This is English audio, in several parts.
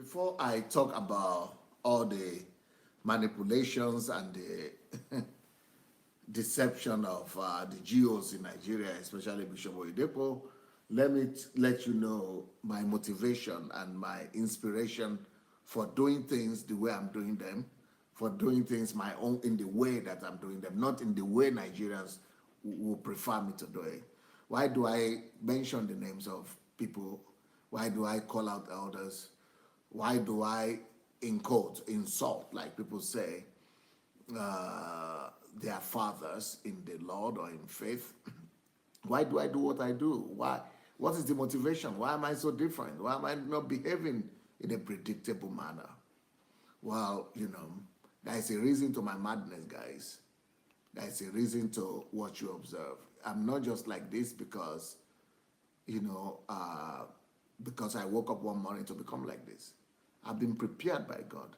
Before I talk about all the manipulations and the deception of the GOs in Nigeria, especially Bishop Oyedepo, let me let you know my motivation and my inspiration for doing things the way I'm doing them, for doing things my own in the way that I'm doing them, not in the way Nigerians will prefer me to do it. Why do I mention the names of people? Why do I call out elders? Why do I, in quote, insult, like people say, their fathers in the Lord or in faith? Why do I do what I do? Why? What is the motivation? Why am I so different? Why am I not behaving in a predictable manner? Well, there is a reason to my madness, guys. There is a reason to what you observe. I'm not just like this because, because I woke up one morning to become like this. I've been prepared by God.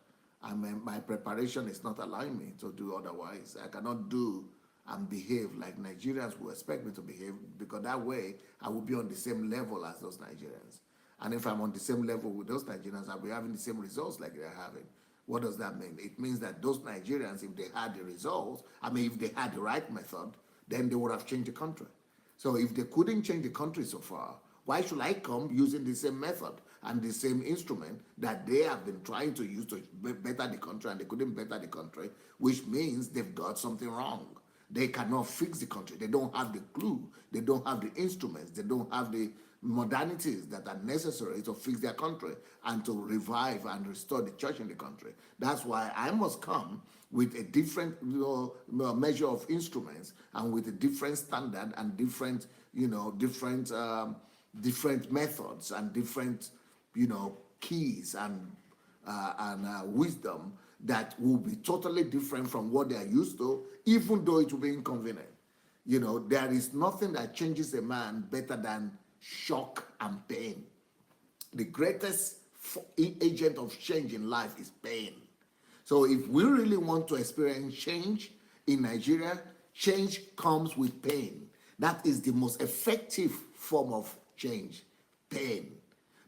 My preparation is not allowing me to do otherwise. I cannot do and behave like Nigerians will expect me to behave, because that way I will be on the same level as those Nigerians. And if I'm on the same level with those Nigerians, I'll be having the same results like they're having. What does that mean? It means that those Nigerians, if they had the results, if they had the right method, then they would have changed the country. So if they couldn't change the country so far, why should I come using the same method and the same instrument that they have been trying to use to better the country, and they couldn't better the country, which means they've got something wrong. They cannot fix the country. They don't have the clue. They don't have the instruments. They don't have the modalities that are necessary to fix their country and to revive and restore the church in the country. That's why I must come with a different measure of instruments, and with a different standard and different methods and different keys and wisdom that will be totally different from what they are used to, even though it will be inconvenient. There is nothing that changes a man better than shock and pain. The greatest agent of change in life is pain. So if we really want to experience change in Nigeria, change comes with pain. That is the most effective form of change, pain.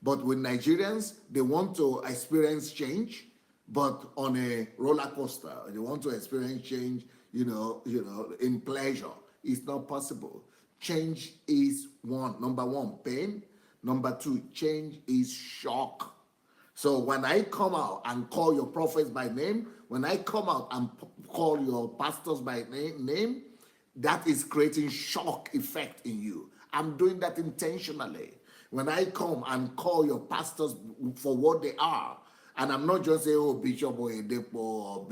But with Nigerians, they want to experience change, but on a roller coaster. They want to experience change, in pleasure. It's not possible. Change is number one, pain. Number two, change is shock. So when I come out and call your prophets by name, when I come out and call your pastors by name, that is creating shock effect in you. I'm doing that intentionally. When I come and call your pastors for what they are, and I'm not just saying, oh, Bishop Oyedepo or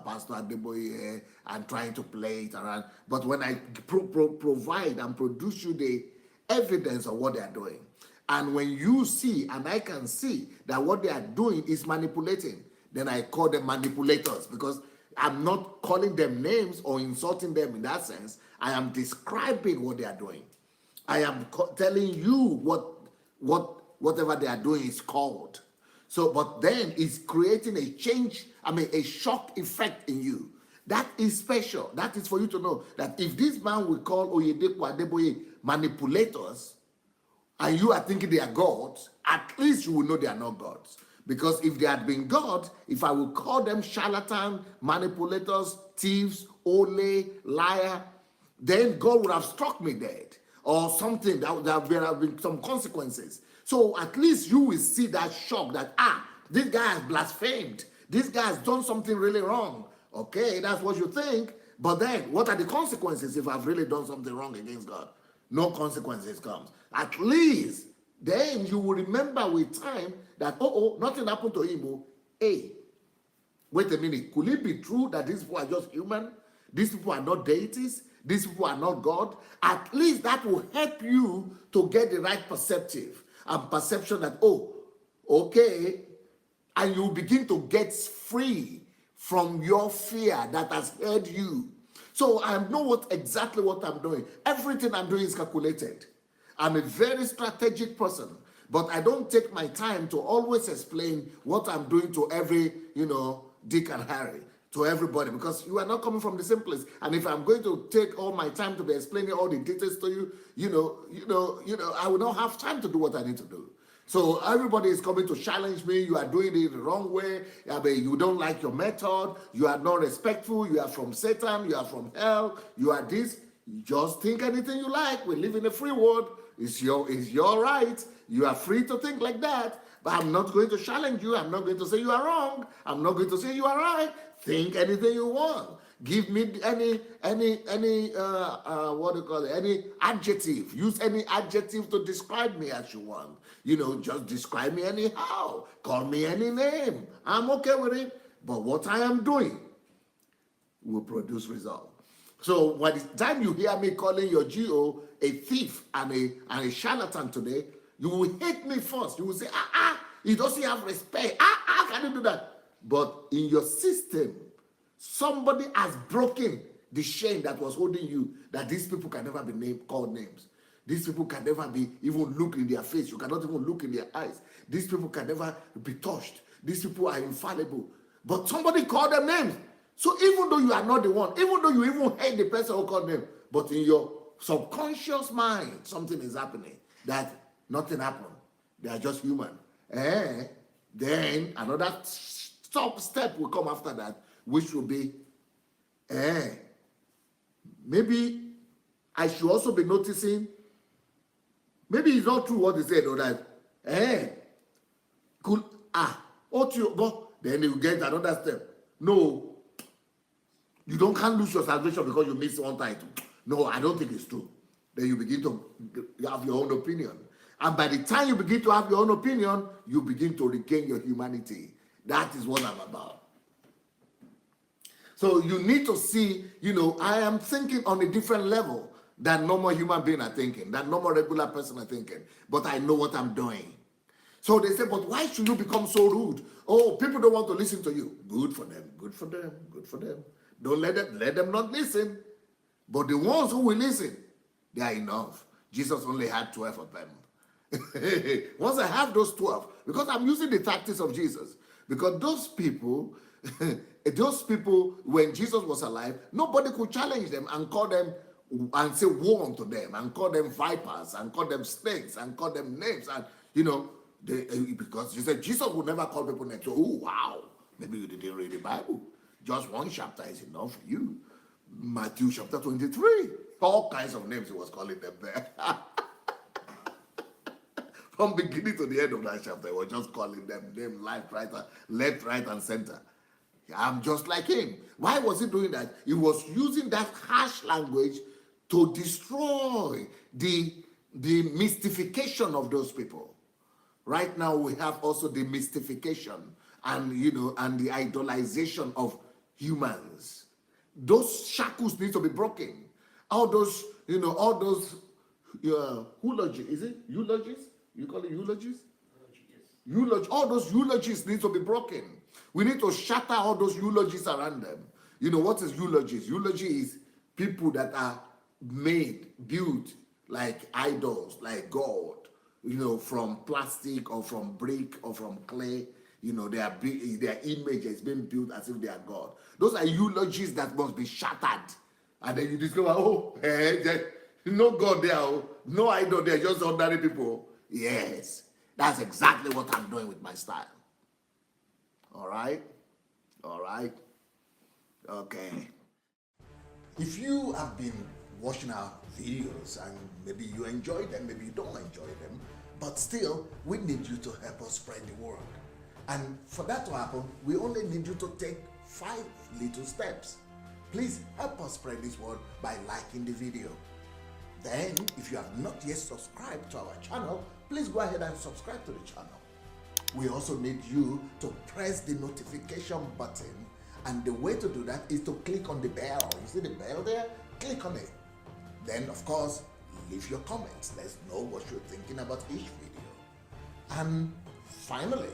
Pastor Adeboye, and trying to play it around, but when I provide and produce you the evidence of what they are doing, and when you see, and I can see that what they are doing is manipulating, then I call them manipulators, because I'm not calling them names or insulting them in that sense. I am describing what they are doing. I am telling you whatever they are doing is called. So, but then it's creating a change, a shock effect in you. That is special. That is for you to know that if this man will call Oyedepo Adeboye manipulators, and you are thinking they are gods, at least you will know they are not gods. Because if they had been God, if I would call them charlatan, manipulators, thieves, ole, liar, then God would have struck me dead, or something that would have been some consequences. So at least you will see that shock that, this guy has blasphemed. This guy has done something really wrong. Okay, that's what you think. But then, what are the consequences if I've really done something wrong against God? No consequences comes. At least, then you will remember with time that, nothing happened to him. Hey, wait a minute. Could it be true that these people are just human? These people are not deities? These people are not God? At least that will help you to get the right perception that, okay, and you begin to get free from your fear that has held you. So I know exactly what I'm doing. Everything I'm doing is calculated. I'm a very strategic person, but I don't take my time to always explain what I'm doing to every, Dick and Harry, to everybody, because you are not coming from the same place. And if I'm going to take all my time to be explaining all the details to you, I will not have time to do what I need to do. So everybody is coming to challenge me. You are doing it the wrong way. I mean, you don't like your method. You are not respectful. You are from Satan. You are from hell. You are this. Just think anything you like. We live in a free world. It's your right. You are free to think like that. But I'm not going to challenge you. I'm not going to say you are wrong. I'm not going to say you are right. Think anything you want. Give me any what do you call it? Any adjective. Use any adjective to describe me as you want. Just describe me anyhow. Call me any name. I'm okay with it. But what I am doing will produce result. So by the time you hear me calling your GO a thief and a charlatan today, you will hate me first. You will say, he doesn't have respect. Can you do that? But in your system, somebody has broken the chain that was holding you, that these people can never be called names. These people can never be even look in their face. You cannot even look in their eyes. These people can never be touched. These people are infallible. But somebody called them names. So even though you are not the one, even though you even hate the person who called them, but in your subconscious mind, something is happening that nothing happened. They are just human. Then another step will come after that, which will be, maybe I should also be noticing, maybe it's not true what they said, or that, cool, go, then you get another step. No, can't lose your salvation because you missed one title. No, I don't think it's true. Then you begin to have your own opinion. And by the time you begin to have your own opinion, you begin to regain your humanity. That is what I'm about. So you need to see, I am thinking on a different level than normal human being are thinking, than normal regular person are thinking. But I know what I'm doing. So they say, but why should you become so rude? Oh, people don't want to listen to you. Good for them, good for them, good for them. Don't let them not listen. But the ones who will listen, they are enough. Jesus only had 12 of them. Once I have those 12, because I'm using the tactics of Jesus, because those people, when Jesus was alive, nobody could challenge them and call them and say woe unto them and call them vipers and call them snakes and call them names. And because he said Jesus would never call people names. So, oh wow, maybe you didn't read the Bible. Just one chapter is enough for you. Matthew chapter 23, all kinds of names he was calling them there. From beginning to the end of that chapter, he was just calling them name, left, right, and center. I'm just like him. Why was he doing that? He was using that harsh language to destroy the mystification of those people. Right now, we have also the mystification and the idolization of humans. Those shackles need to be broken. All those eulogies. Is it eulogies? You call it eulogies? Eulogy. All those eulogies need to be broken. We need to shatter all those eulogies around them. What is eulogies? Eulogy is people that are built like idols, like God, from plastic or from brick or from clay. Their image is being built as if they are God. Those are eulogies that must be shattered. And then you discover, there's no God there, no idol there, just ordinary people. Yes, that's exactly what I'm doing with my style. All right? Okay. If you have been watching our videos and maybe you enjoy them, maybe you don't enjoy them, but still, we need you to help us spread the word. And for that to happen, we only need you to take 5 little steps. Please help us spread this word by liking the video. Then, if you have not yet subscribed to our channel, please go ahead and subscribe to the channel. We also need you to press the notification button, and the way to do that is to click on the bell. You see the bell there? Click on it. Then, of course, leave your comments. Let's know what you're thinking about each video. And finally,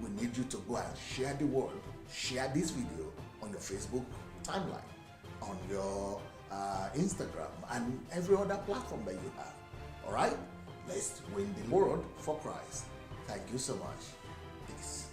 we need you to go and share the word. Share this video on your Facebook timeline, on your Instagram, and every other platform that you have. All right? Let's win the world for Christ. Thank you so much. Peace.